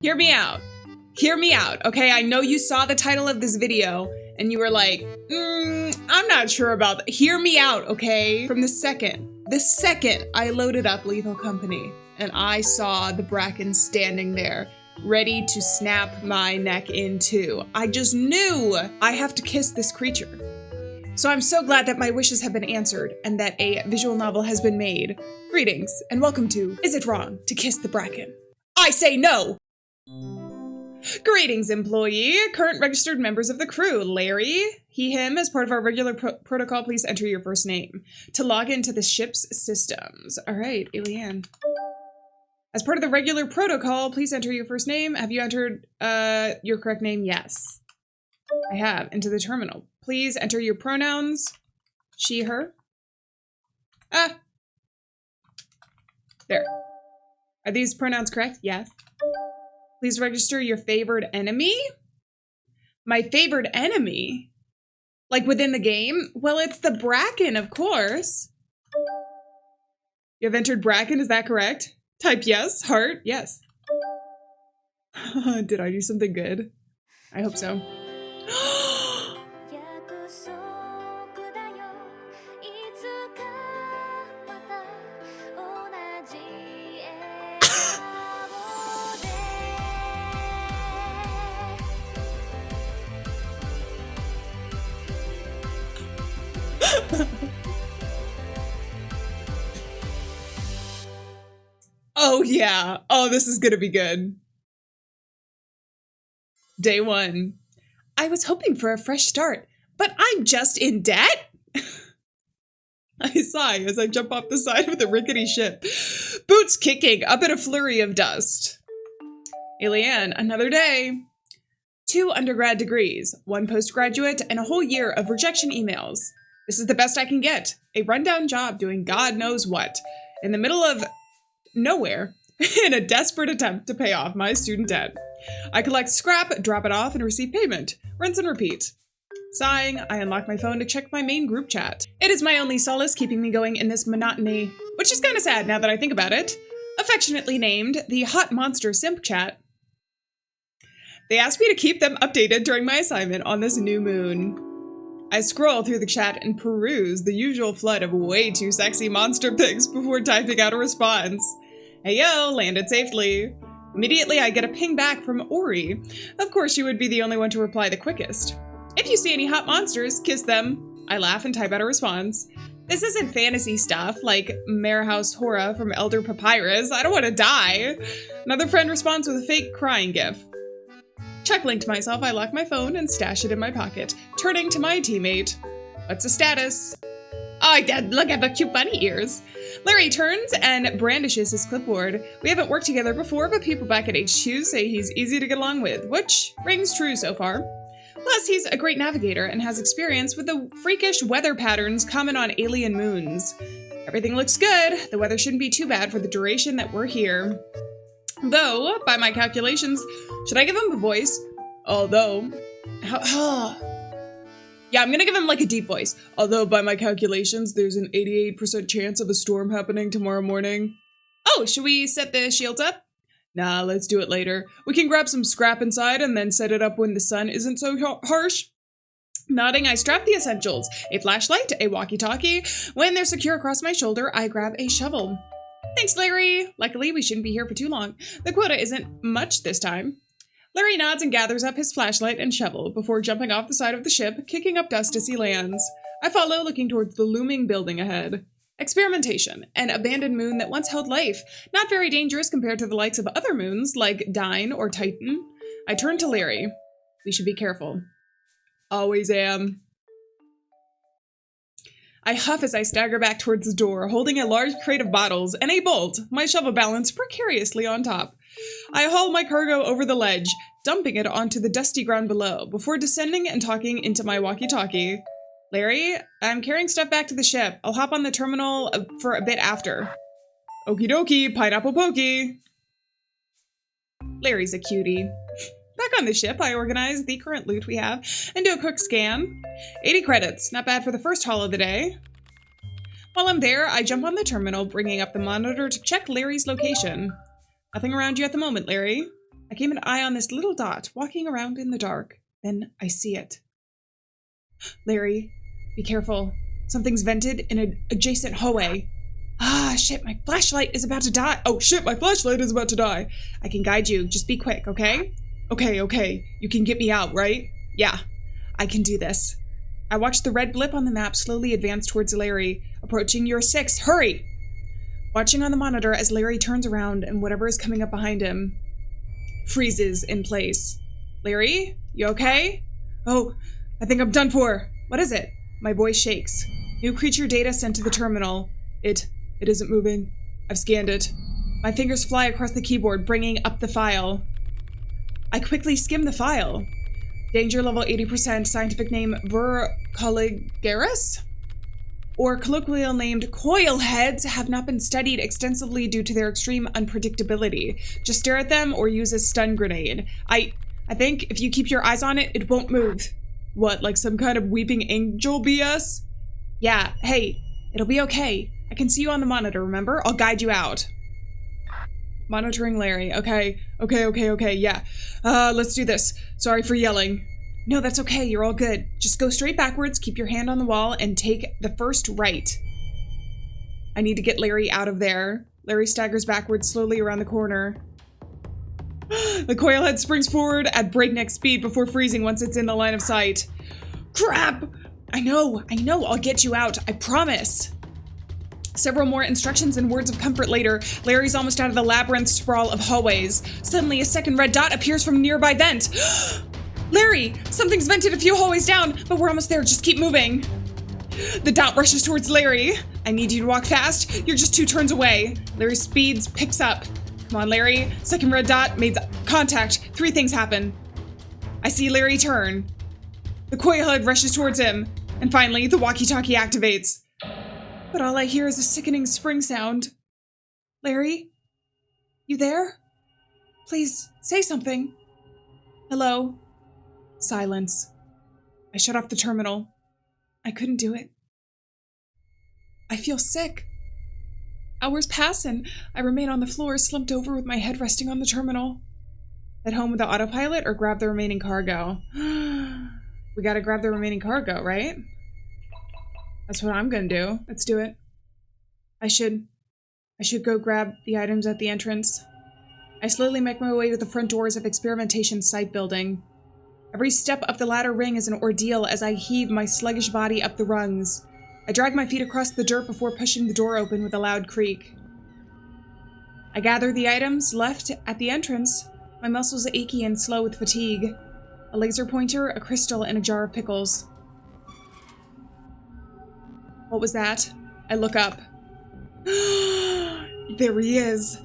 Hear me out. Hear me out, okay? I know you saw the title of this video and you were like, I'm not sure about that. Hear me out, okay? From the second I loaded up Lethal Company and I saw the Bracken standing there, ready to snap my neck in two, I just knew I have to kiss this creature. So I'm so glad that my wishes have been answered and that a visual novel has been made. Greetings and welcome to Is It Wrong to Kiss the Bracken? I say no! Greetings, employee. Current registered members of the crew. Larry, he, him. As part of our regular protocol, please enter your first name to log into the ship's systems. All right, Alieann. As part of the regular protocol, please enter your first name. Have you entered your correct name? Yes. I have. Into the terminal. Please enter your pronouns. She, her. There. Are these pronouns correct? Yes. Please register your favored enemy? My favored enemy? Like within the game? Well, it's the Bracken, of course. You have entered Bracken, is that correct? Type yes, heart, yes. Did I do something good? I hope so. Oh yeah. Oh, this is gonna be good. Day 1. I was hoping for a fresh start, but I'm just in debt? I sigh as I jump off the side of the rickety ship, boots kicking up in a flurry of dust. Alieann, another day. 2 undergrad degrees, 1 postgraduate, and a whole year of rejection emails. This is the best I can get. A rundown job doing God knows what, in the middle of nowhere, in a desperate attempt to pay off my student debt. I collect scrap, drop it off, and receive payment. Rinse and repeat. Sighing, I unlock my phone to check my main group chat. It is my only solace keeping me going in this monotony, which is kind of sad now that I think about it. Affectionately named the Hot Monster Simp Chat. They asked me to keep them updated during my assignment on this new moon. I scroll through the chat and peruse the usual flood of way too sexy monster pics before typing out a response. Hey yo, landed safely. Immediately I get a ping back from Ori. Of course she would be the only one to reply the quickest. If you see any hot monsters, kiss them. I laugh and type out a response. This isn't fantasy stuff like Marehouse Hora from Elder Papyrus. I don't want to die. Another friend responds with a fake crying gif. Chuckling to myself, I lock my phone and stash it in my pocket, turning to my teammate. What's the status? Oh, look at the cute bunny ears. Larry turns and brandishes his clipboard. We haven't worked together before, but people back at HQ say he's easy to get along with, which rings true so far. Plus, he's a great navigator and has experience with the freakish weather patterns common on alien moons. Everything looks good. The weather shouldn't be too bad for the duration that we're here. Though, by my calculations, should I give him a voice? Although, yeah, I'm gonna give him like a deep voice. Although, by my calculations, there's an 88% chance of a storm happening tomorrow morning. Oh, should we set the shields up? Nah, let's do it later. We can grab some scrap inside and then set it up when the sun isn't so harsh. Nodding, I strap the essentials. A flashlight, a walkie-talkie. When they're secure across my shoulder, I grab a shovel. Thanks, Larry. Luckily, we shouldn't be here for too long. The quota isn't much this time. Larry nods and gathers up his flashlight and shovel before jumping off the side of the ship, kicking up dust as he lands. I follow, looking towards the looming building ahead. Experimentation, an abandoned moon that once held life. Not very dangerous compared to the likes of other moons, like Dine or Titan. I turn to Larry. We should be careful. Always am. I huff as I stagger back towards the door, holding a large crate of bottles and a bolt, my shovel balanced precariously on top. I haul my cargo over the ledge, dumping it onto the dusty ground below, before descending and talking into my walkie-talkie. Larry, I'm carrying stuff back to the ship. I'll hop on the terminal for a bit after. Okie dokie, pineapple pokey. Larry's a cutie. Back on the ship, I organize the current loot we have and do a quick scan. 80 credits, not bad for the first haul of the day. While I'm there, I jump on the terminal, bringing up the monitor to check Larry's location. Nothing around you at the moment, Larry. I keep an eye on this little dot walking around in the dark. Then I see it. Larry, be careful. Something's vented in an adjacent hallway. Ah, shit, my flashlight is about to die. Oh, shit, my flashlight is about to die. I can guide you. Just be quick, okay? Okay. You can get me out, right? Yeah, I can do this. I watch the red blip on the map slowly advance towards Larry. Approaching your 6. Hurry! Watching on the monitor as Larry turns around and whatever is coming up behind him freezes in place. Larry, you okay? Oh, I think I'm done for. What is it? My voice shakes. New creature data sent to the terminal. It isn't moving. I've scanned it. My fingers fly across the keyboard, bringing up the file. I quickly skim the file. Danger level 80%, scientific name Vercoligaris? Or colloquial named coilheads have not been studied extensively due to their extreme unpredictability. Just stare at them or use a stun grenade. I think if you keep your eyes on it, it won't move. What, like some kind of weeping angel BS? Yeah, hey, it'll be okay. I can see you on the monitor, remember? I'll guide you out. Monitoring Larry. Okay, yeah. Let's do this. Sorry for yelling. No, that's okay, you're all good. Just go straight backwards, keep your hand on the wall, and take the first right. I need to get Larry out of there. Larry staggers backwards slowly around the corner. The coilhead springs forward at breakneck speed before freezing once it's in the line of sight. Crap! I know, I'll get you out, I promise. Several more instructions and words of comfort later, Larry's almost out of the labyrinth sprawl of hallways. Suddenly, a second red dot appears from a nearby vent. Larry, something's vented a few hallways down, but we're almost there, just keep moving. The dot rushes towards Larry. I need you to walk fast, you're just 2 turns away. Larry's speed picks up. Come on, Larry. Second red dot made contact. 3 things happen. I see Larry turn. The coilhead rushes towards him. And finally, the walkie-talkie activates. But all I hear is a sickening spring sound. Larry? You there? Please, say something. Hello? Silence. I shut off the terminal. I couldn't do it. I feel sick. Hours pass and I remain on the floor, slumped over with my head resting on the terminal. Head home with the autopilot or grab the remaining cargo? We gotta grab the remaining cargo, right? That's what I'm gonna do. Let's do it. I should go grab the items at the entrance. I slowly make my way to the front doors of Experimentation Site Building. Every step up the ladder ring is an ordeal as I heave my sluggish body up the rungs. I drag my feet across the dirt before pushing the door open with a loud creak. I gather the items left at the entrance, my muscles achy and slow with fatigue. A laser pointer, a crystal, and a jar of pickles. What was that? I look up. There he is.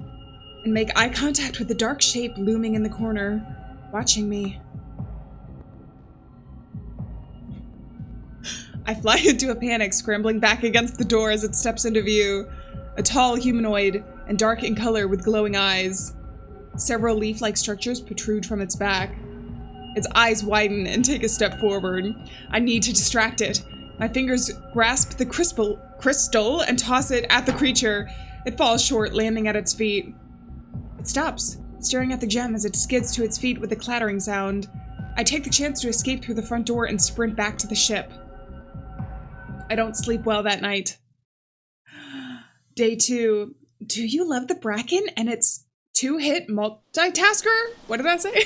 And make eye contact with the dark shape looming in the corner, watching me. I fly into a panic, scrambling back against the door as it steps into view. A tall humanoid, and dark in color with glowing eyes. Several leaf-like structures protrude from its back. Its eyes widen and take a step forward. I need to distract it. My fingers grasp the crystal and toss it at the creature. It falls short, landing at its feet. It stops, staring at the gem as it skids to its feet with a clattering sound. I take the chance to escape through the front door and sprint back to the ship. I don't sleep well that night. Day 2. Do you love the Bracken and its 2-hit multitasker? What did I say?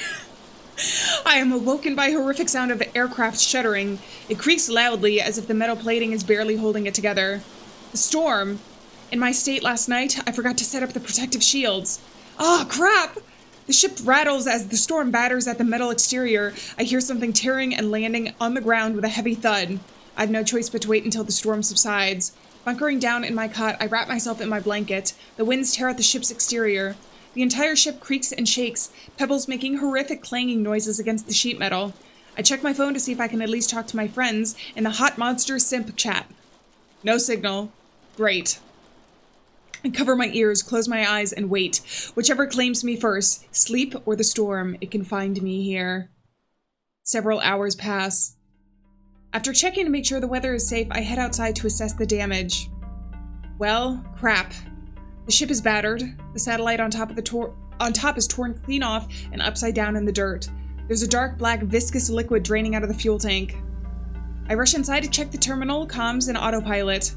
I am awoken by a horrific sound of aircraft shuddering. It creaks loudly as if the metal plating is barely holding it together. The storm. In my state last night, I forgot to set up the protective shields. Ah, crap! The ship rattles as the storm batters at the metal exterior. I hear something tearing and landing on the ground with a heavy thud. I have no choice but to wait until the storm subsides. Bunkering down in my cot, I wrap myself in my blanket. The winds tear at the ship's exterior. The entire ship creaks and shakes, pebbles making horrific clanging noises against the sheet metal. I check my phone to see if I can at least talk to my friends in the Hot Monster Simp chat. No signal. Great. I cover my ears, close my eyes, and wait. Whichever claims me first, sleep or the storm, it can find me here. Several hours pass. After checking to make sure the weather is safe, I head outside to assess the damage. Well, crap. The ship is battered. The satellite on top of the on top is torn clean off and upside down in the dirt. There's a dark black viscous liquid draining out of the fuel tank. I rush inside to check the terminal, comms, and autopilot.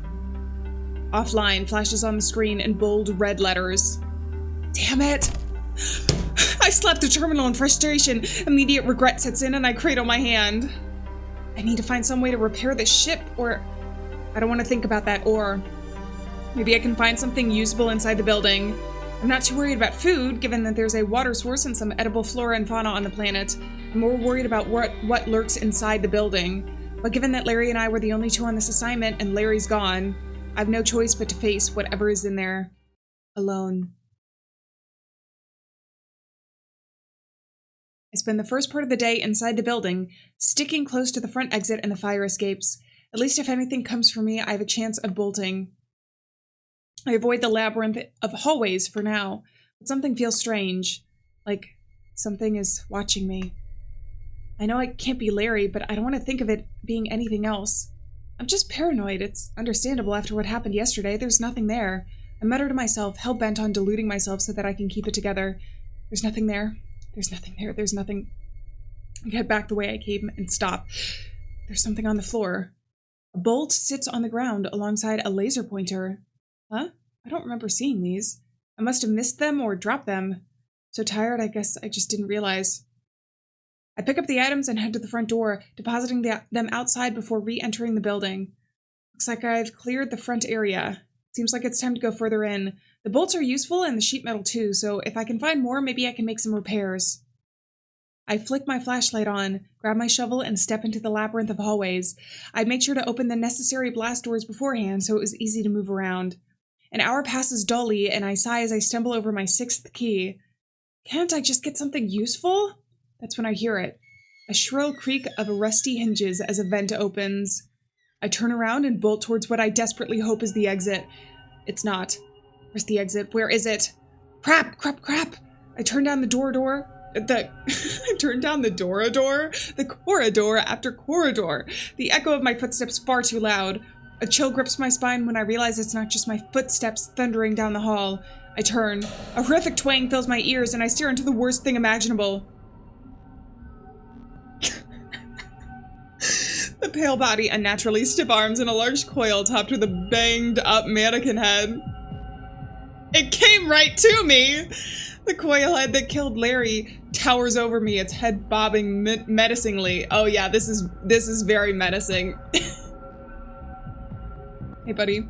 Offline flashes on the screen in bold red letters. Damn it! I slapped the terminal in frustration. Immediate regret sets in and I cradle my hand. I need to find some way to repair this ship, or... I don't want to think about that or. Maybe I can find something usable inside the building. I'm not too worried about food, given that there's a water source and some edible flora and fauna on the planet. I'm more worried about what lurks inside the building. But given that Larry and I were the only two on this assignment and Larry's gone, I have no choice but to face whatever is in there. Alone. I spend the first part of the day inside the building, sticking close to the front exit and the fire escapes. At least if anything comes for me, I have a chance of bolting. I avoid the labyrinth of hallways for now, but something feels strange. Like something is watching me. I know it can't be Larry, but I don't want to think of it being anything else. I'm just paranoid. It's understandable after what happened yesterday. There's nothing there. I mutter to myself, hell-bent on deluding myself so that I can keep it together. There's nothing there. There's nothing there. There's nothing. I head back the way I came and stop. There's something on the floor. A bolt sits on the ground alongside a laser pointer. Huh? I don't remember seeing these. I must have missed them or dropped them. So tired, I guess I just didn't realize. I pick up the items and head to the front door, depositing them outside before re-entering the building. Looks like I've cleared the front area. Seems like it's time to go further in. The bolts are useful and the sheet metal too, so if I can find more, maybe I can make some repairs. I flick my flashlight on, grab my shovel, and step into the labyrinth of hallways. I'd make sure to open the necessary blast doors beforehand so it was easy to move around. An hour passes dully, and I sigh as I stumble over my 6th key. Can't I just get something useful? That's when I hear it. A shrill creak of rusty hinges as a vent opens. I turn around and bolt towards what I desperately hope is the exit. It's not. Where's the exit? Where is it? Crap! Crap! Crap! I turn down the door. I turn down the the corridor after corridor. The echo of my footsteps far too loud. A chill grips my spine when I realize it's not just my footsteps thundering down the hall. I turn. A horrific twang fills my ears and I stare into the worst thing imaginable. The pale body, unnaturally stiff arms, and a large coil topped with a banged-up mannequin head. It came right to me! The coil head that killed Larry towers over me, its head bobbing menacingly. Oh yeah, this is very menacing. Hey, buddy.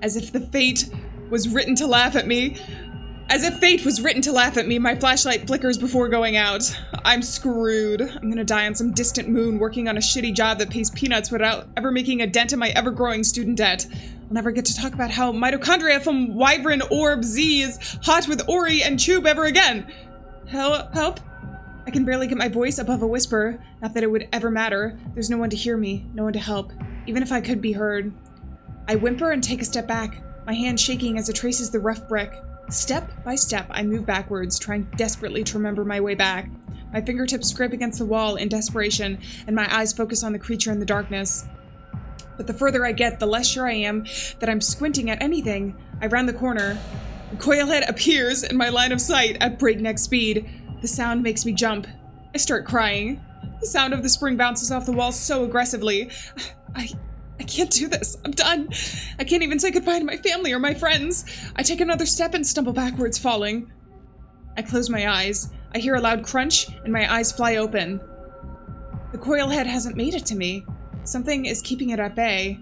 As if the fate was written to laugh at me. My flashlight flickers before going out. I'm screwed. I'm gonna die on some distant moon working on a shitty job that pays peanuts without ever making a dent in my ever-growing student debt. I'll never get to talk about how mitochondria from Wyvern Orb Z is hot with Ori and Tube ever again. Help? I can barely get my voice above a whisper. Not that it would ever matter. There's no one to hear me, no one to help, even if I could be heard. I whimper and take a step back, my hand shaking as it traces the rough brick. Step by step, I move backwards, trying desperately to remember my way back. My fingertips scrape against the wall in desperation, and my eyes focus on the creature in the darkness. But the further I get, the less sure I am that I'm squinting at anything. I round the corner. The coil head appears in my line of sight at breakneck speed. The sound makes me jump. I start crying. The sound of the spring bounces off the wall so aggressively. I can't do this. I'm done. I can't even say goodbye to my family or my friends. I take another step and stumble backwards, falling. I close my eyes. I hear a loud crunch, and my eyes fly open. The coil head hasn't made it to me. Something is keeping it at bay.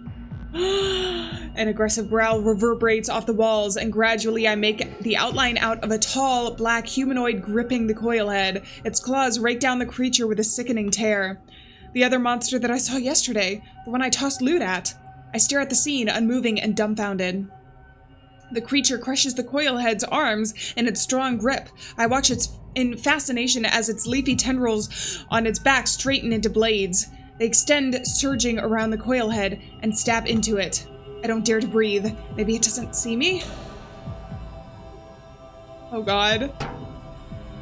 An aggressive growl reverberates off the walls, and gradually I make the outline out of a tall, black humanoid gripping the coil head. Its claws rake down the creature with a sickening tear. The other monster that I saw yesterday, the one I tossed loot at. I stare at the scene, unmoving and dumbfounded. The creature crushes the coil head's arms in its strong grip. I watch it in fascination as its leafy tendrils on its back straighten into blades. They extend, surging around the coil head, and stab into it. I don't dare to breathe. Maybe it doesn't see me? Oh god.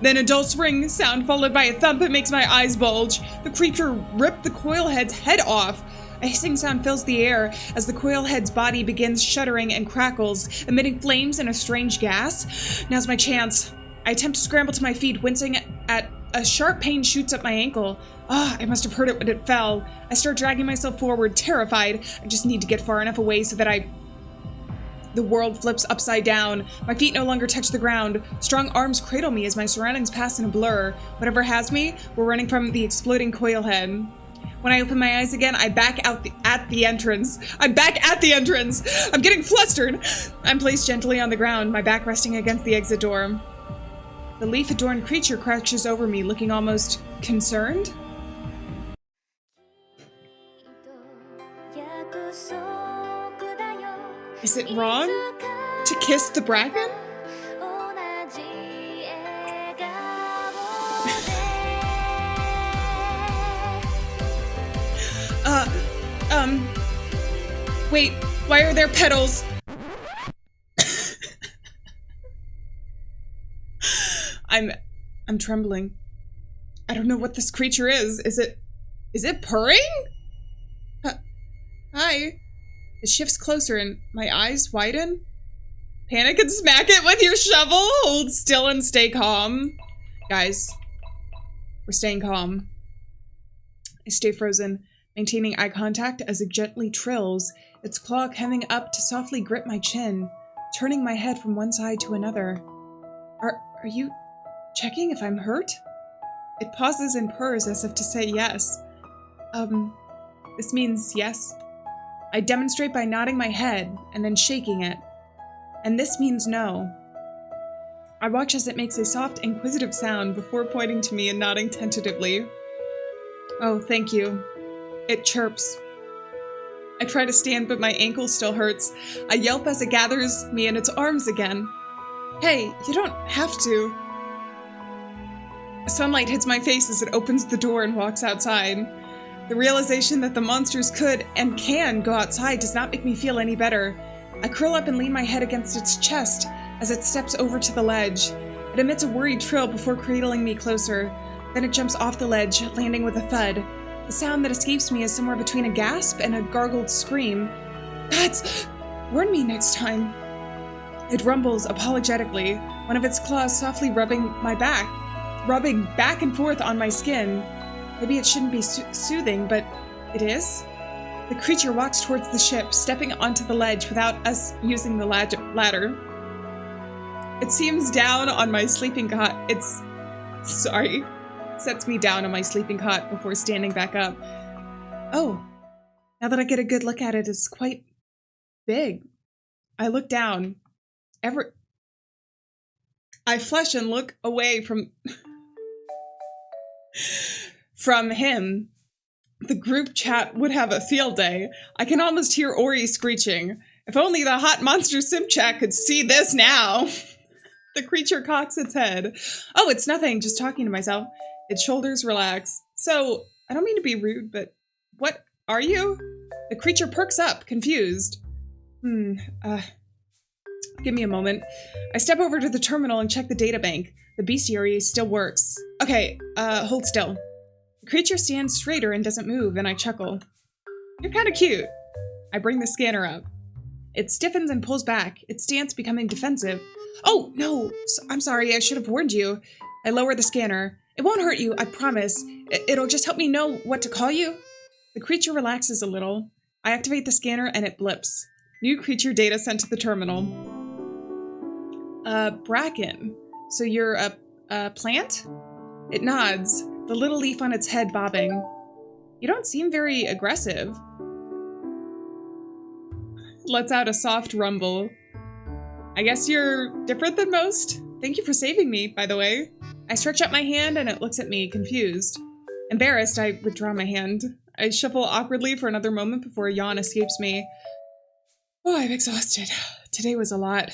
Then a dull spring sound followed by a thump that makes my eyes bulge. The creature ripped the coil head's head off. A hissing sound fills the air as the coil head's body begins shuddering and crackles, emitting flames and a strange gas. Now's my chance. I attempt to scramble to my feet, wincing at a sharp pain shoots up my ankle. I must have heard it when it fell. I start dragging myself forward, terrified. I just need to get far enough away so that the world flips upside down. My feet no longer touch the ground. Strong arms cradle me as my surroundings pass in a blur. Whatever has me, we're running from the exploding coil head. When I open my eyes again, I'm back at the entrance. I'm getting flustered. I'm placed gently on the ground, my back resting against the exit door. The leaf-adorned creature crouches over me, looking almost concerned. Is it wrong to kiss the Bracken? Wait, why are there petals? I'm trembling. I don't know what this creature is. Is it purring? Hi. It shifts closer and my eyes widen. Panic and smack it with your shovel. Hold still and stay calm. Guys, we're staying calm. I stay frozen, maintaining eye contact as it gently trills, its claw coming up to softly grip my chin, turning my head from one side to another. Are you checking if I'm hurt? It pauses and purrs as if to say yes. This means yes. I demonstrate by nodding my head and then shaking it. And this means no. I watch as it makes a soft, inquisitive sound before pointing to me and nodding tentatively. Oh, thank you. It chirps. I try to stand, but my ankle still hurts. I yelp as it gathers me in its arms again. Hey, you don't have to. Sunlight hits my face as it opens the door and walks outside. The realization that the monsters could and can go outside does not make me feel any better. I curl up and lean my head against its chest as it steps over to the ledge. It emits a worried trill before cradling me closer. Then it jumps off the ledge, landing with a thud. The sound that escapes me is somewhere between a gasp and a gargled scream. Bats! Warn me next time. It rumbles apologetically, one of its claws softly rubbing back and forth on my skin. Maybe it shouldn't be soothing, but it is? The creature walks towards the ship, stepping onto the ledge without us using the ladder. It seems down on my sleeping cot. Sets me down on my sleeping cot before standing back up. Oh, now that I get a good look at it, it's quite big. I look down. I flush and look away from him. The group chat would have a field day. I can almost hear Ori screeching. If only the hot monster sim chat could see this now. The creature cocks its head. Oh, it's nothing, just talking to myself. Its shoulders relax. So, I don't mean to be rude, but what are you? The creature perks up, confused. Give me a moment. I step over to the terminal and check the databank. The bestiary still works. Okay, hold still. The creature stands straighter and doesn't move, and I chuckle. You're kinda cute. I bring the scanner up. It stiffens and pulls back, its stance becoming defensive. Oh, no! I'm sorry, I should have warned you. I lower the scanner. It won't hurt you, I promise. It'll just help me know what to call you. The creature relaxes a little. I activate the scanner and it blips. New creature data sent to the terminal. Bracken. So you're a plant? It nods, the little leaf on its head bobbing. You don't seem very aggressive. Lets out a soft rumble. I guess you're different than most? Thank you for saving me, by the way. I stretch out my hand and it looks at me, confused. Embarrassed, I withdraw my hand. I shuffle awkwardly for another moment before a yawn escapes me. Oh, I'm exhausted. Today was a lot.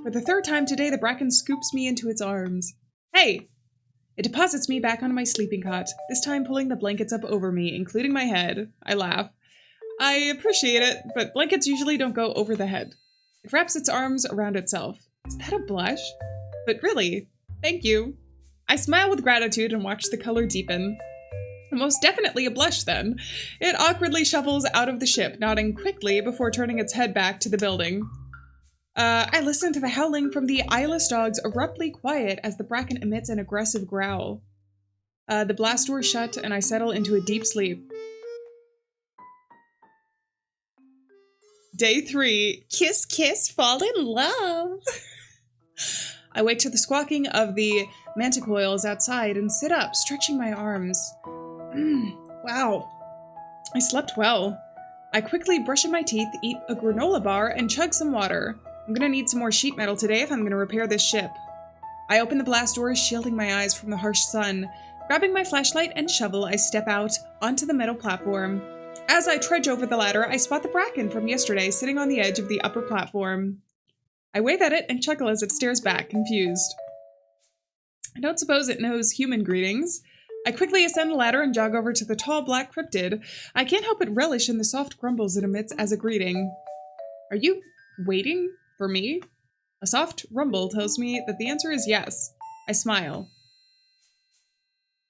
For the third time today, the Bracken scoops me into its arms. Hey! It deposits me back onto my sleeping cot, this time pulling the blankets up over me, including my head. I laugh. I appreciate it, but blankets usually don't go over the head. It wraps its arms around itself. Is that a blush? But really, thank you. I smile with gratitude and watch the color deepen. Most definitely a blush, then. It awkwardly shuffles out of the ship, nodding quickly before turning its head back to the building. I listen to the howling from the eyeless dogs abruptly quiet as the Bracken emits an aggressive growl. The blast door shut, and I settle into a deep sleep. Day 3. Kiss, kiss, fall in love. I wake to the squawking of the manticoils outside and sit up, stretching my arms. Wow. I slept well. I quickly brush my teeth, eat a granola bar, and chug some water. I'm gonna need some more sheet metal today if I'm gonna repair this ship. I open the blast doors, shielding my eyes from the harsh sun. Grabbing my flashlight and shovel, I step out onto the metal platform. As I trudge over the ladder, I spot the Bracken from yesterday sitting on the edge of the upper platform. I wave at it and chuckle as it stares back, confused. I don't suppose it knows human greetings. I quickly ascend the ladder and jog over to the tall black cryptid. I can't help but relish in the soft grumbles it emits as a greeting. Are you waiting for me? A soft rumble tells me that the answer is yes. I smile.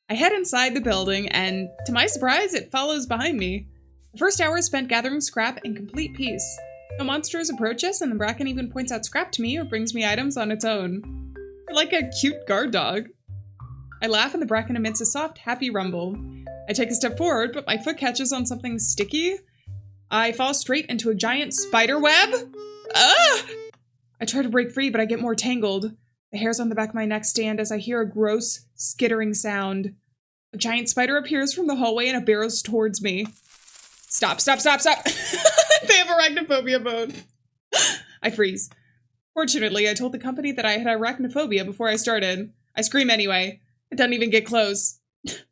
I head inside the building, and to my surprise, it follows behind me. The first hour is spent gathering scrap in complete peace. No monsters approach us, and the Bracken even points out scrap to me or brings me items on its own. You're like a cute guard dog. I laugh, and the Bracken emits a soft, happy rumble. I take a step forward, but my foot catches on something sticky. I fall straight into a giant spider web. Ah! I try to break free, but I get more tangled. The hairs on the back of my neck stand as I hear a gross, skittering sound. A giant spider appears from the hallway and it barrels towards me. Stop, stop, stop, stop! They have arachnophobia mode. I freeze. Fortunately, I told the company that I had arachnophobia before I started. I scream anyway. It doesn't even get close.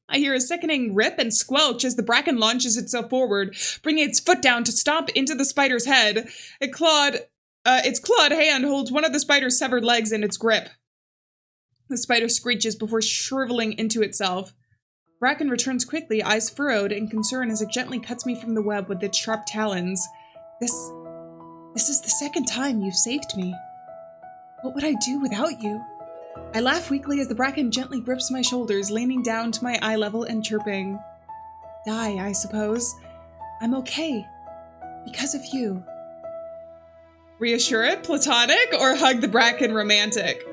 I hear a sickening rip and squelch as the Bracken launches itself forward, bringing its foot down to stomp into the spider's head. Its clawed hand holds one of the spider's severed legs in its grip. The spider screeches before shriveling into itself. Bracken returns quickly, eyes furrowed in concern as it gently cuts me from the web with its sharp talons. This is the second time you've saved me. What would I do without you? I laugh weakly as the Bracken gently grips my shoulders, leaning down to my eye level and chirping. Die, I suppose. I'm okay. Because of you. Reassure it, platonic, or hug the Bracken, romantic?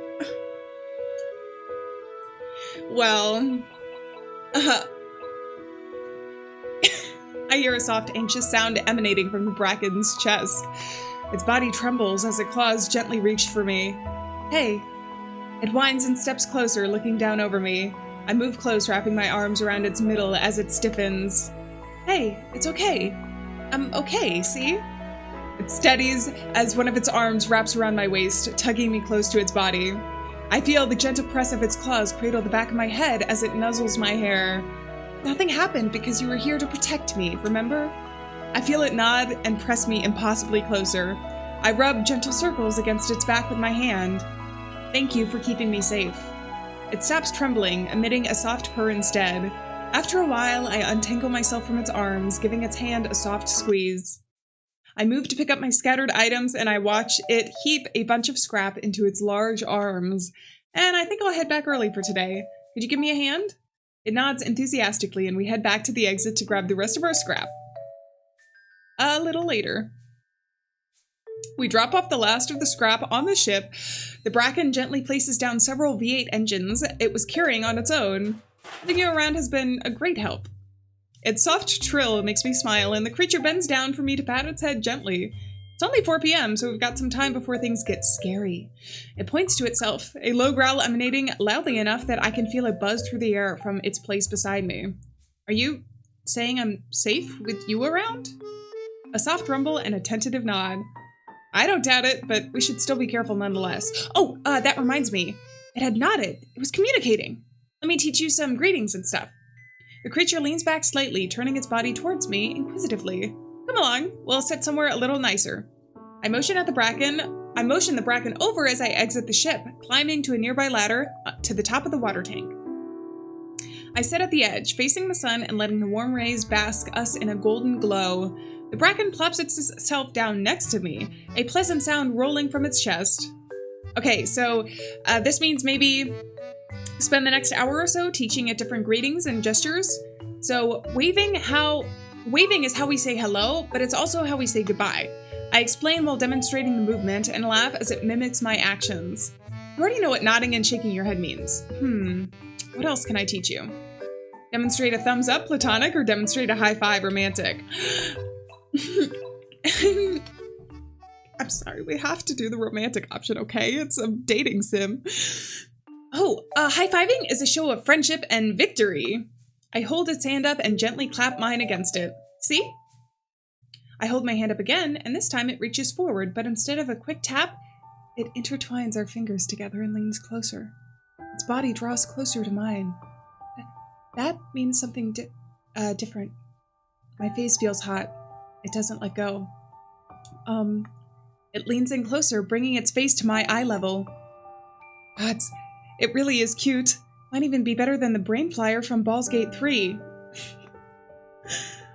Well... I hear a soft, anxious sound emanating from the Bracken's chest. Its body trembles as its claws gently reach for me. Hey. It whines and steps closer, looking down over me. I move close, wrapping my arms around its middle as it stiffens. Hey, it's okay. I'm okay, see? It steadies as one of its arms wraps around my waist, tugging me close to its body. I feel the gentle press of its claws cradle the back of my head as it nuzzles my hair. Nothing happened because you were here to protect me, remember? I feel it nod and press me impossibly closer. I rub gentle circles against its back with my hand. Thank you for keeping me safe. It stops trembling, emitting a soft purr instead. After a while, I untangle myself from its arms, giving its hand a soft squeeze. I move to pick up my scattered items, and I watch it heap a bunch of scrap into its large arms. And I think I'll head back early for today. Could you give me a hand? It nods enthusiastically, and we head back to the exit to grab the rest of our scrap. A little later. We drop off the last of the scrap on the ship. The Bracken gently places down several V8 engines it was carrying on its own. Having you around has been a great help. Its soft trill makes me smile, and the creature bends down for me to pat its head gently. It's only 4 p.m., so we've got some time before things get scary. It points to itself, a low growl emanating loudly enough that I can feel a buzz through the air from its place beside me. Are you saying I'm safe with you around? A soft rumble and a tentative nod. I don't doubt it, but we should still be careful nonetheless. Oh, that reminds me. It had nodded. It was communicating. Let me teach you some greetings and stuff. The creature leans back slightly, turning its body towards me inquisitively. Come along, we'll sit somewhere a little nicer. I motion the Bracken over as I exit the ship, climbing to a nearby ladder to the top of the water tank. I sit at the edge, facing the sun and letting the warm rays bask us in a golden glow. The Bracken plops itself down next to me, a pleasant sound rolling from its chest. Okay, so this means maybe spend the next hour or so teaching it different greetings and gestures. So waving is how we say hello, but it's also how we say goodbye. I explain while demonstrating the movement and laugh as it mimics my actions. You already know what nodding and shaking your head means. What else can I teach you? Demonstrate a thumbs up, platonic, or demonstrate a high five, romantic? I'm sorry, we have to do the romantic option, okay? It's a dating sim. Oh, high-fiving is a show of friendship and victory. I hold its hand up and gently clap mine against it. See? I hold my hand up again, and this time it reaches forward, but instead of a quick tap, it intertwines our fingers together and leans closer. Its body draws closer to mine. That means something different. My face feels hot. It doesn't let go. It leans in closer, bringing its face to my eye level. It really is cute. Might even be better than the brain flyer from Baldur's Gate 3.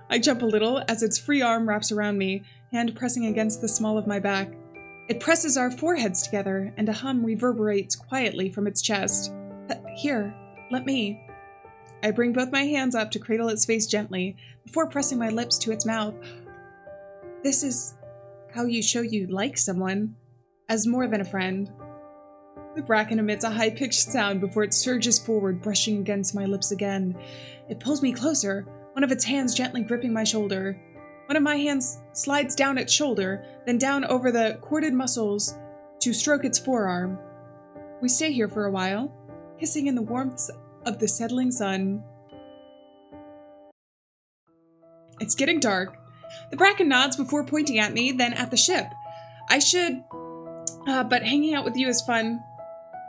I jump a little as its free arm wraps around me, hand pressing against the small of my back. It presses our foreheads together, and a hum reverberates quietly from its chest. Here, let me. I bring both my hands up to cradle its face gently, before pressing my lips to its mouth. This is how you show you like someone, as more than a friend. The bracken emits a high-pitched sound before it surges forward, brushing against my lips again. It pulls me closer, one of its hands gently gripping my shoulder. One of my hands slides down its shoulder, then down over the corded muscles to stroke its forearm. We stay here for a while, kissing in the warmth of the settling sun. It's getting dark. The bracken nods before pointing at me, then at the ship. I should, but hanging out with you is fun.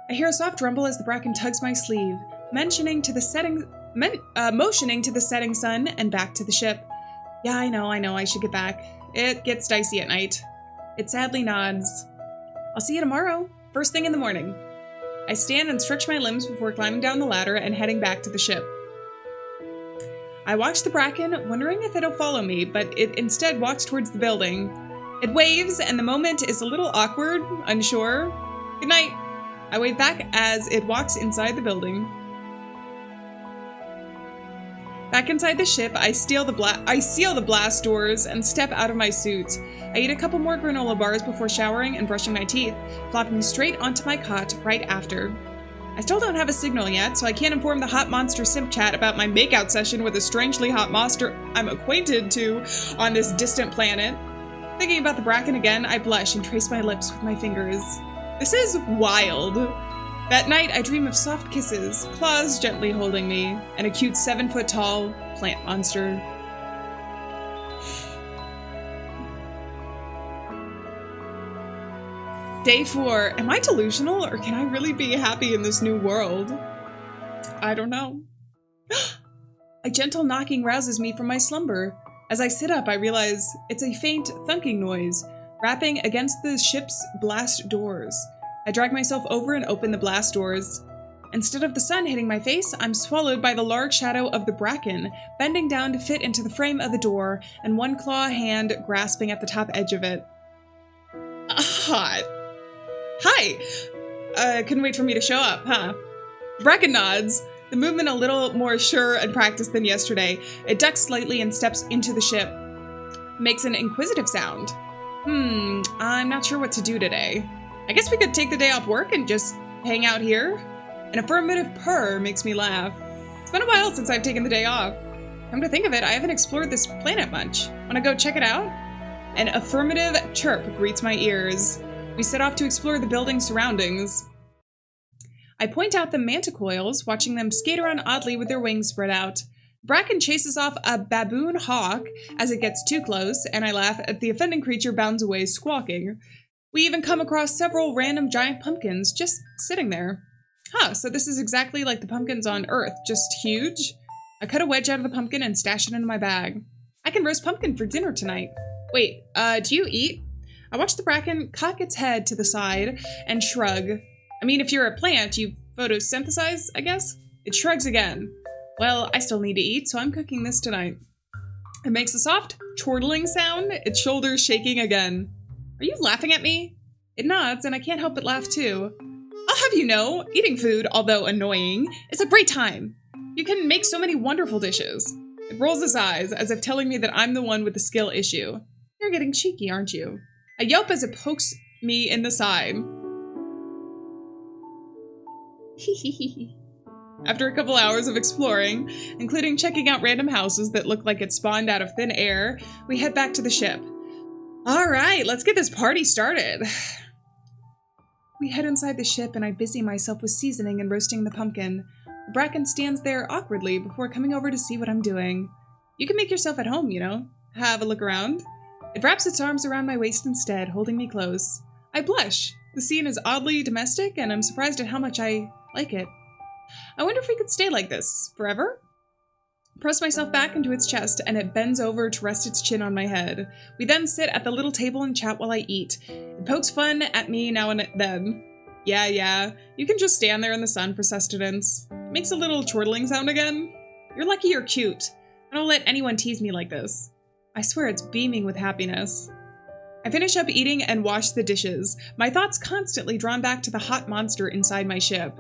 I hear a soft rumble as the bracken tugs my sleeve, motioning to the setting sun and back to the ship. Yeah, I know, I should get back. It gets dicey at night. It sadly nods. I'll see you tomorrow, first thing in the morning. I stand and stretch my limbs before climbing down the ladder and heading back to the ship. I watch the bracken, wondering if it'll follow me, but it instead walks towards the building. It waves, and the moment is a little awkward, unsure. Good night. I wave back as it walks inside the building. Back inside the ship, I seal the blast doors and step out of my suit. I eat a couple more granola bars before showering and brushing my teeth, flopping straight onto my cot right after. I still don't have a signal yet, so I can't inform the hot monster simp chat about my makeout session with a strangely hot monster I'm acquainted to on this distant planet. Thinking about the bracken again, I blush and trace my lips with my fingers. This is wild. That night, I dream of soft kisses, claws gently holding me, and a cute 7-foot-tall plant monster. Day 4. Am I delusional, or can I really be happy in this new world? I don't know. A gentle knocking rouses me from my slumber. As I sit up, I realize it's a faint thunking noise, rapping against the ship's blast doors. I drag myself over and open the blast doors. Instead of the sun hitting my face, I'm swallowed by the large shadow of the bracken, bending down to fit into the frame of the door, and one claw hand grasping at the top edge of it. Hot. Hi! Couldn't wait for me to show up, huh? Bracken nods, the movement a little more sure and practiced than yesterday. It ducks slightly and steps into the ship. Makes an inquisitive sound. I'm not sure what to do today. I guess we could take the day off work and just hang out here? An affirmative purr makes me laugh. It's been a while since I've taken the day off. Come to think of it, I haven't explored this planet much. Wanna go check it out? An affirmative chirp greets my ears. We set off to explore the building's surroundings. I point out the manticoils, watching them skate around oddly with their wings spread out. Bracken chases off a baboon hawk as it gets too close, and I laugh as the offending creature bounds away squawking. We even come across several random giant pumpkins just sitting there. So this is exactly like the pumpkins on Earth, just huge? I cut a wedge out of the pumpkin and stash it into my bag. I can roast pumpkin for dinner tonight. Wait, do you eat? I watch the bracken cock its head to the side and shrug. I mean, if you're a plant, you photosynthesize, I guess? It shrugs again. Well, I still need to eat, so I'm cooking this tonight. It makes a soft, chortling sound, its shoulders shaking again. Are you laughing at me? It nods, and I can't help but laugh too. I'll have you know, eating food, although annoying, is a great time. You can make so many wonderful dishes. It rolls its eyes, as if telling me that I'm the one with the skill issue. You're getting cheeky, aren't you? I yelp as it pokes me in the side. After a couple hours of exploring, including checking out random houses that look like it spawned out of thin air, we head back to the ship. All right, let's get this party started. We head inside the ship and I busy myself with seasoning and roasting the pumpkin. Bracken stands there awkwardly before coming over to see what I'm doing. You can make yourself at home, you know. Have a look around. It wraps its arms around my waist instead, holding me close. I blush. The scene is oddly domestic, and I'm surprised at how much I like it. I wonder if we could stay like this forever? Press myself back into its chest, and it bends over to rest its chin on my head. We then sit at the little table and chat while I eat. It pokes fun at me now and then. Yeah, you can just stand there in the sun for sustenance. It makes a little chortling sound again. You're lucky you're cute. I don't let anyone tease me like this. I swear it's beaming with happiness. I finish up eating and wash the dishes, my thoughts constantly drawn back to the hot monster inside my ship.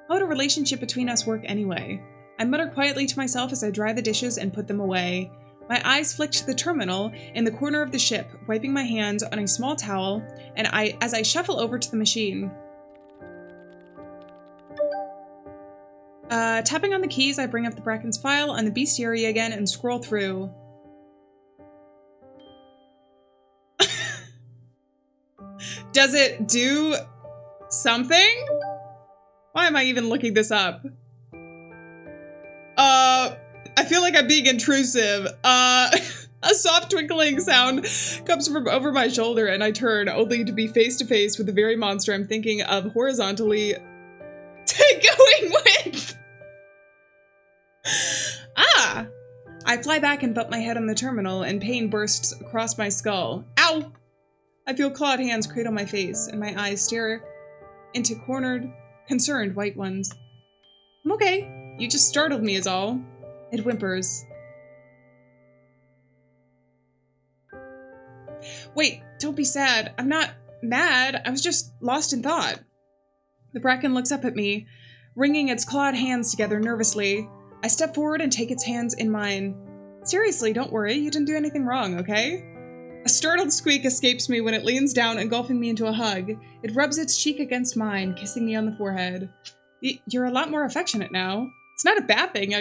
How would a relationship between us work anyway? I mutter quietly to myself as I dry the dishes and put them away. My eyes flick to the terminal in the corner of the ship, wiping my hands on a small towel, and as I shuffle over to the machine. Tapping on the keys, I bring up the Bracken's file on the bestiary again and scroll through. Does it do something? Why am I even looking this up? I feel like I'm being intrusive. A soft twinkling sound comes from over my shoulder and I turn, only to be face to face with the very monster I'm thinking of horizontally going with. I fly back and bump my head on the terminal and pain bursts across my skull. Ow! I feel clawed hands cradle my face and my eyes stare into cornered, concerned white ones. I'm okay. You just startled me is all. It whimpers. Wait, don't be sad. I'm not mad. I was just lost in thought. The Bracken looks up at me, wringing its clawed hands together nervously. I step forward and take its hands in mine. Seriously, don't worry. You didn't do anything wrong, okay? A startled squeak escapes me when it leans down, engulfing me into a hug. It rubs its cheek against mine, kissing me on the forehead. You're a lot more affectionate now. It's not a bad thing,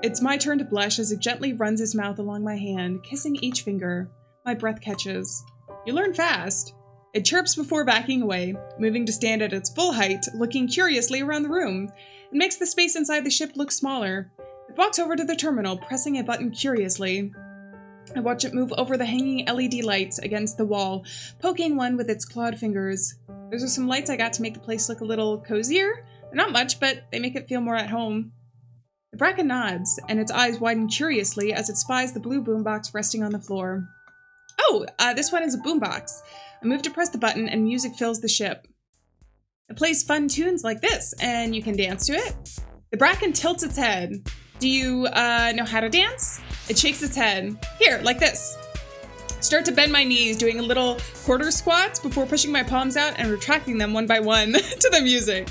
It's my turn to blush as it gently runs its mouth along my hand, kissing each finger. My breath catches. You learn fast. It chirps before backing away, moving to stand at its full height, looking curiously around the room. It makes the space inside the ship look smaller. It walks over to the terminal, pressing a button curiously. I watch it move over the hanging LED lights against the wall, poking one with its clawed fingers. Those are some lights I got to make the place look a little cozier. They're not much, but they make it feel more at home. The Bracken nods, and its eyes widen curiously as it spies the blue boombox resting on the floor. Oh, this one is a boombox. I move to press the button, and music fills the ship. It plays fun tunes like this, and you can dance to it. The Bracken tilts its head. Do you, know how to dance? It shakes its head. Here, like this. Start to bend my knees, doing a little quarter squats before pushing my palms out and retracting them one by one to the music.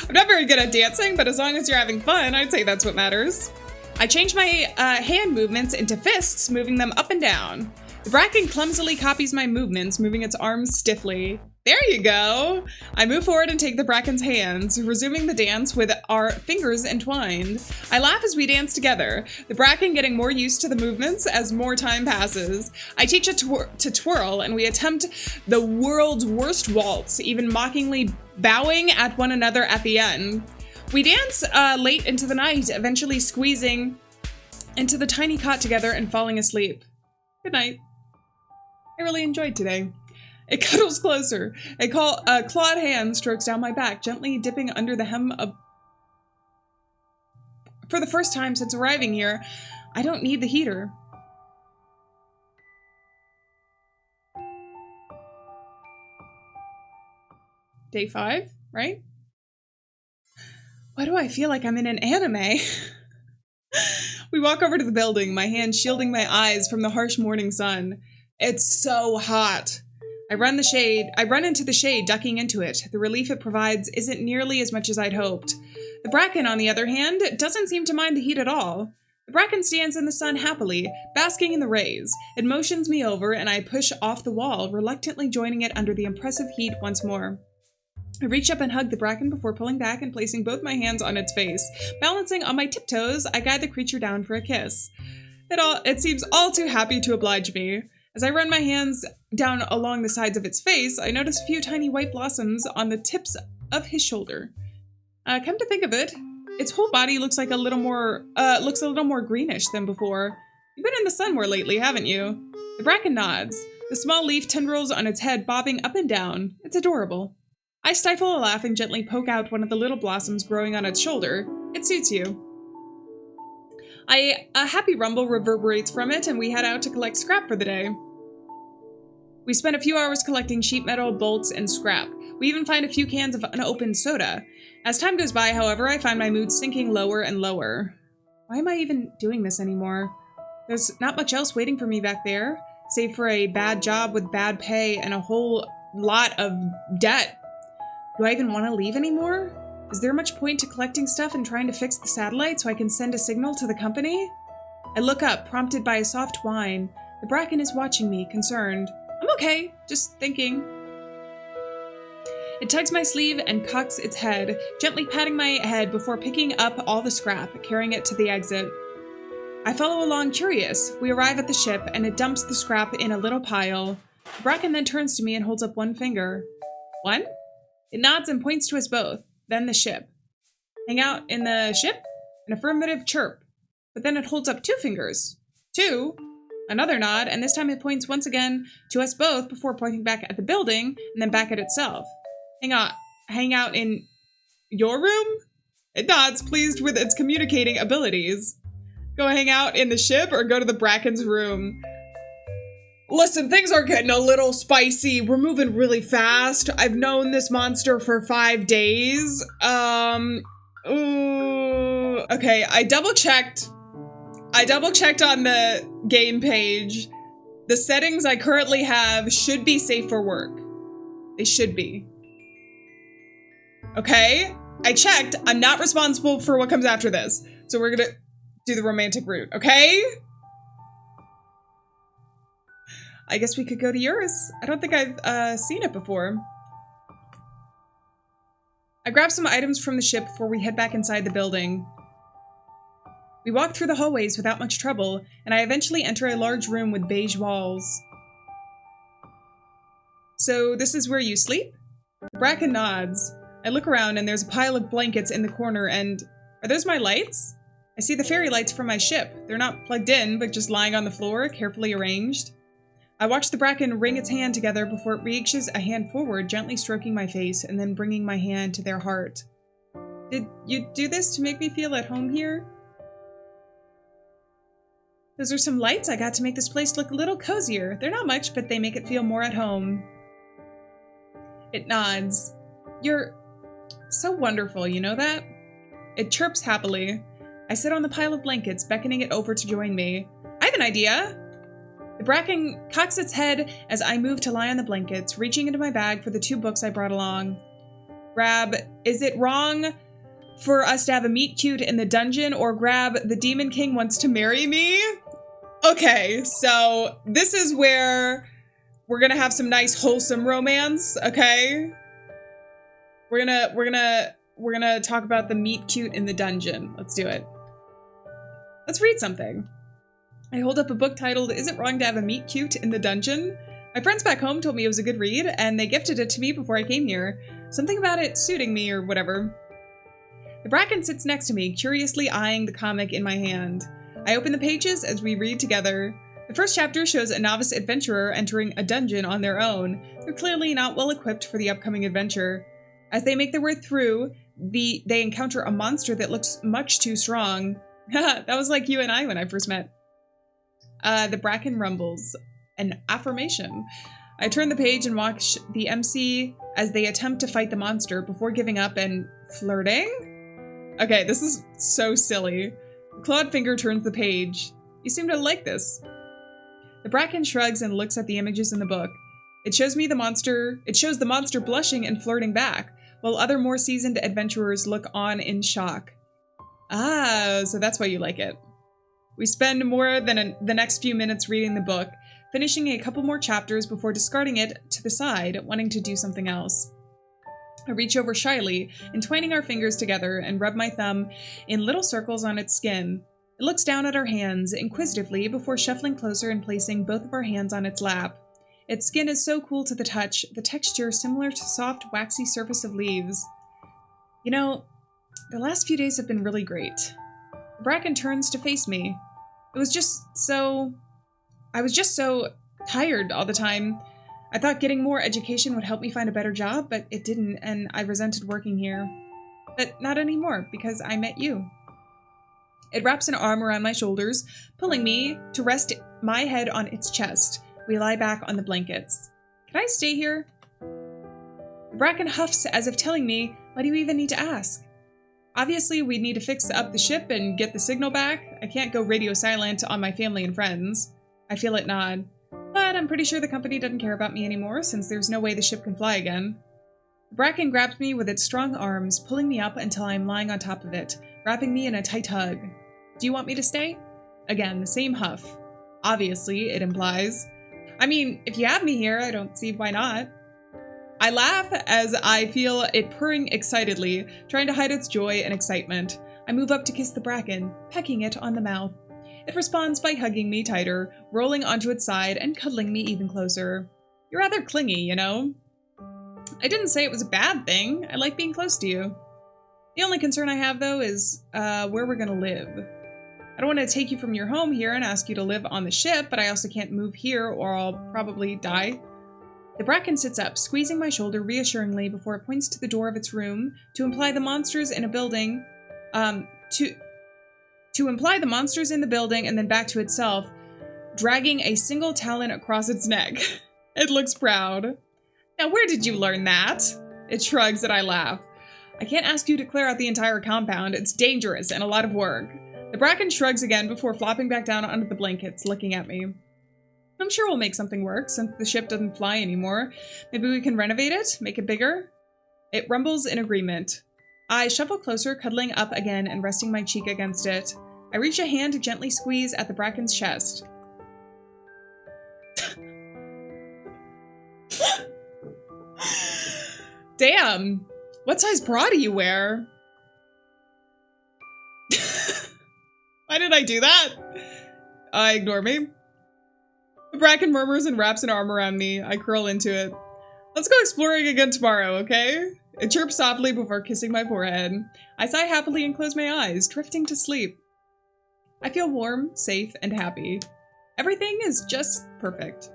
I'm not very good at dancing, but as long as you're having fun, I'd say that's what matters. I change my hand movements into fists, moving them up and down. The Bracken clumsily copies my movements, moving its arms stiffly. There you go! I move forward and take the Bracken's hands, resuming the dance with our fingers entwined. I laugh as we dance together, the Bracken getting more used to the movements as more time passes. I teach it to twirl, and we attempt the world's worst waltz, even mockingly bowing at one another at the end. We dance late into the night, eventually squeezing into the tiny cot together and falling asleep. Good night. I really enjoyed today. It cuddles closer. A clawed hand strokes down my back, gently dipping under the hem of... For the first time since arriving here, I don't need the heater. Day 5, right? Why do I feel like I'm in an anime? We walk over to the building, my hand shielding my eyes from the harsh morning sun. It's so hot. I run into the shade, ducking into it. The relief it provides isn't nearly as much as I'd hoped. The Bracken, on the other hand, doesn't seem to mind the heat at all. The Bracken stands in the sun happily, basking in the rays. It motions me over, and I push off the wall, reluctantly joining it under the impressive heat once more. I reach up and hug the Bracken before pulling back and placing both my hands on its face. Balancing on my tiptoes, I guide the creature down for a kiss. It seems all too happy to oblige me. As I run my hands down along the sides of its face, I notice a few tiny white blossoms on the tips of his shoulder. Come to think of it, its whole body looks a little more greenish than before. You've been in the sun more lately, haven't you? The Bracken nods, the small leaf tendrils on its head bobbing up and down. It's adorable. I stifle a laugh and gently poke out one of the little blossoms growing on its shoulder. It suits you. A happy rumble reverberates from it, and we head out to collect scrap for the day. We spend a few hours collecting sheet metal, bolts, and scrap. We even find a few cans of unopened soda. As time goes by, however, I find my mood sinking lower and lower. Why am I even doing this anymore? There's not much else waiting for me back there, save for a bad job with bad pay and a whole lot of debt. Do I even want to leave anymore? Is there much point to collecting stuff and trying to fix the satellite so I can send a signal to the company? I look up, prompted by a soft whine. The Bracken is watching me, concerned. I'm okay, just thinking. It tugs my sleeve and cocks its head, gently patting my head before picking up all the scrap, carrying it to the exit. I follow along curious. We arrive at the ship, and it dumps the scrap in a little pile. Bracken then turns to me and holds up one finger. One? It nods and points to us both, then the ship. Hang out in the ship? An affirmative chirp. But then it holds up two fingers. Two? Another nod, and this time it points once again to us both before pointing back at the building, and then back at itself. Hang out in your room? It nods, pleased with its communicating abilities. Go hang out in the ship or go to the Bracken's room? Listen, things are getting a little spicy. We're moving really fast. I've known this monster for 5 days. Okay, I double checked on the game page. The settings I currently have should be safe for work. They should be. Okay, I checked. I'm not responsible for what comes after this. So we're gonna do the romantic route, okay? I guess we could go to yours. I don't think I've seen it before. I grab some items from the ship before we head back inside the building. We walk through the hallways without much trouble, and I eventually enter a large room with beige walls. So this is where you sleep? Bracken nods. I look around and there's a pile of blankets in the corner and... Are those my lights? I see the fairy lights from my ship. They're not plugged in, but just lying on the floor, carefully arranged. I watch the Bracken wring its hand together before it reaches a hand forward, gently stroking my face and then bringing my hand to their heart. Did you do this to make me feel at home here? Those are some lights I got to make this place look a little cozier. They're not much, but they make it feel more at home. It nods. You're so wonderful, you know that? It chirps happily. I sit on the pile of blankets, beckoning it over to join me. I have an idea! The Bracken cocks its head as I move to lie on the blankets, reaching into my bag for the 2 books I brought along. Grab, Is It Wrong for Us to Have a Meet Cute in the Dungeon, or grab The Demon King Wants to Marry Me? Okay, so this is where we're gonna have some nice wholesome romance, okay? We're gonna talk about the meet cute in the dungeon. Let's do it. Let's read something. I hold up a book titled, Is It Wrong to Have a Meet Cute in the Dungeon? My friends back home told me it was a good read, and they gifted it to me before I came here. Something about it suiting me or whatever. The Bracken sits next to me, curiously eyeing the comic in my hand. I open the pages as we read together. The first chapter shows a novice adventurer entering a dungeon on their own. They're clearly not well equipped for the upcoming adventure. As they make their way through, they encounter a monster that looks much too strong. That was like you and I when I first met. The Bracken rumbles. An affirmation. I turn the page and watch the MC as they attempt to fight the monster before giving up and flirting? Okay, this is so silly. The clawed finger turns the page. You seem to like this. The Bracken shrugs and looks at the images in the book. It shows the monster blushing and flirting back, while other more seasoned adventurers look on in shock. Ah, so that's why you like it. We spend more than the next few minutes reading the book, finishing a couple more chapters before discarding it to the side, wanting to do something else. I reach over shyly, entwining our fingers together, and rub my thumb in little circles on its skin. It looks down at our hands, inquisitively, before shuffling closer and placing both of our hands on its lap. Its skin is so cool to the touch, the texture similar to soft, waxy surface of leaves. You know, the last few days have been really great. Bracken turns to face me. I was just so tired all the time. I thought getting more education would help me find a better job, but it didn't, and I resented working here. But not anymore, because I met you. It wraps an arm around my shoulders, pulling me to rest my head on its chest. We lie back on the blankets. Can I stay here? Bracken huffs as if telling me, why do you even need to ask? Obviously, we need to fix up the ship and get the signal back. I can't go radio silent on my family and friends. I feel it nod. But I'm pretty sure the company doesn't care about me anymore, since there's no way the ship can fly again. Bracken grabs me with its strong arms, pulling me up until I'm lying on top of it, wrapping me in a tight hug. Do you want me to stay? Again, the same huff. Obviously, it implies. I mean, if you have me here, I don't see why not. I laugh as I feel it purring excitedly, trying to hide its joy and excitement. I move up to kiss the Bracken, pecking it on the mouth. It responds by hugging me tighter, rolling onto its side and cuddling me even closer. You're rather clingy, you know? I didn't say it was a bad thing. I like being close to you. The only concern I have, though, is where we're gonna live. I don't want to take you from your home here and ask you to live on the ship, but I also can't move here or I'll probably die. The Bracken sits up, squeezing my shoulder reassuringly before it points to the door of its room to imply the monsters in a building, to imply the monsters in the building and then back to itself, dragging a single talon across its neck. It looks proud. Now, where did you learn that? It shrugs and I laugh. I can't ask you to clear out the entire compound. It's dangerous and a lot of work. The Bracken shrugs again before flopping back down onto the blankets, looking at me. I'm sure we'll make something work, since the ship doesn't fly anymore. Maybe we can renovate it, make it bigger? It rumbles in agreement. I shuffle closer, cuddling up again and resting my cheek against it. I reach a hand to gently squeeze at the Bracken's chest. Damn! What size bra do you wear? Why did I do that? Ignore me. The Bracken murmurs and wraps an arm around me. I curl into it. Let's go exploring again tomorrow, okay? It chirps softly before kissing my forehead. I sigh happily and close my eyes, drifting to sleep. I feel warm, safe, and happy. Everything is just perfect.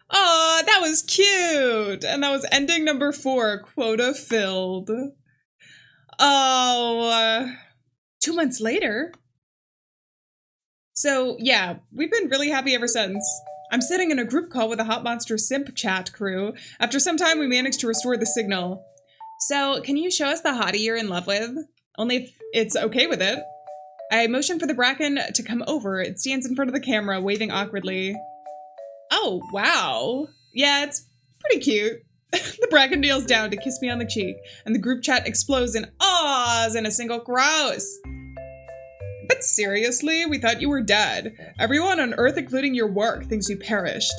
Aw, that was cute! And that was ending number 4, quota filled. Oh, 2 months later. So, yeah, we've been really happy ever since. I'm sitting in a group call with the Hot Monster Simp chat crew. After some time, we managed to restore the signal. So, can you show us the hottie you're in love with? Only if it's okay with it. I motion for the Bracken to come over. It stands in front of the camera, waving awkwardly. Oh, wow. Yeah, it's pretty cute. The Bracken kneels down to kiss me on the cheek, and the group chat explodes in ahs and a single grouse. But seriously, we thought you were dead. Everyone on Earth, including your work, thinks you perished.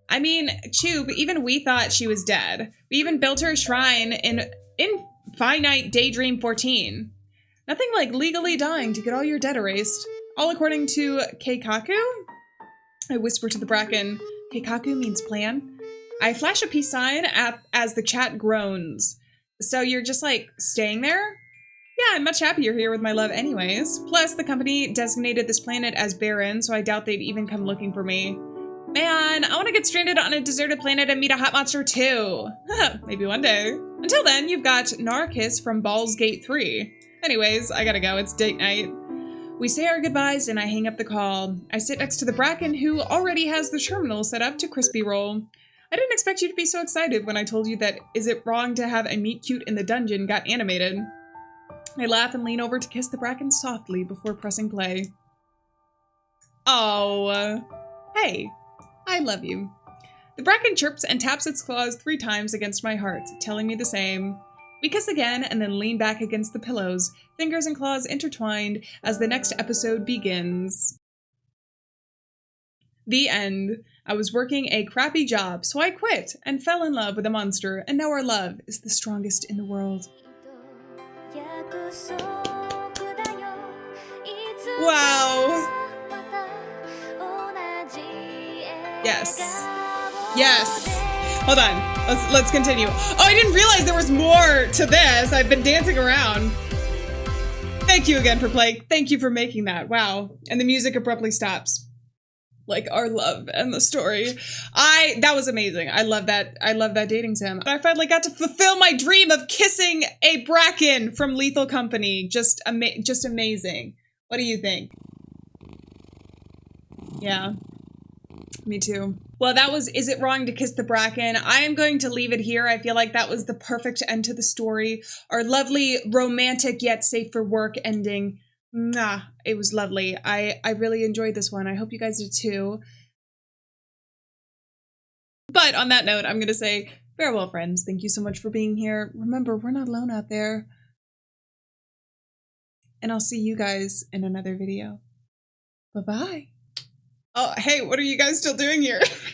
I mean, Chube, even we thought she was dead. We even built her a shrine in Finite Daydream 14. Nothing like legally dying to get all your debt erased. All according to Keikaku? I whisper to the Bracken. Keikaku means plan. I flash a peace sign as the chat groans. So you're just, like, staying there? Yeah, I'm much happier here with my love anyways. Plus, the company designated this planet as barren, so I doubt they'd even come looking for me. Man, I want to get stranded on a deserted planet and meet a hot monster too. Maybe one day. Until then, you've got Narcus from Baldur's Gate 3. Anyways, I gotta go, it's date night. We say our goodbyes and I hang up the call. I sit next to the Bracken, who already has the terminal set up to crispy roll. I didn't expect you to be so excited when I told you that Is It Wrong to Have a Meet Cute in the Dungeon got animated. I laugh and lean over to kiss the Bracken softly before pressing play. Oh, hey, I love you. The Bracken chirps and taps its claws 3 times against my heart, telling me the same. We kiss again and then lean back against the pillows, fingers and claws intertwined as the next episode begins. The end. I was working a crappy job, so I quit and fell in love with a monster, and now our love is the strongest in the world. Wow. Yes. Yes. Hold on. Let's continue. Oh, I didn't realize there was more to this. I've been dancing around. Thank you again for playing. Thank you for making that. Wow. And the music abruptly stops. Like our love and the story. That was amazing. I love that. I love that dating sim. I finally got to fulfill my dream of kissing a Bracken from Lethal Company. Just amazing. What do you think? Yeah. Me too. Well, that was Is It Wrong to Kiss the Bracken? I am going to leave it here. I feel like that was the perfect end to the story. Our lovely, romantic yet safe for work ending. Mwah, it was lovely. I really enjoyed this one. I hope you guys did too. But on that note, I'm going to say farewell, friends. Thank you so much for being here. Remember, we're not alone out there. And I'll see you guys in another video. Bye-bye. Oh, hey, what are you guys still doing here?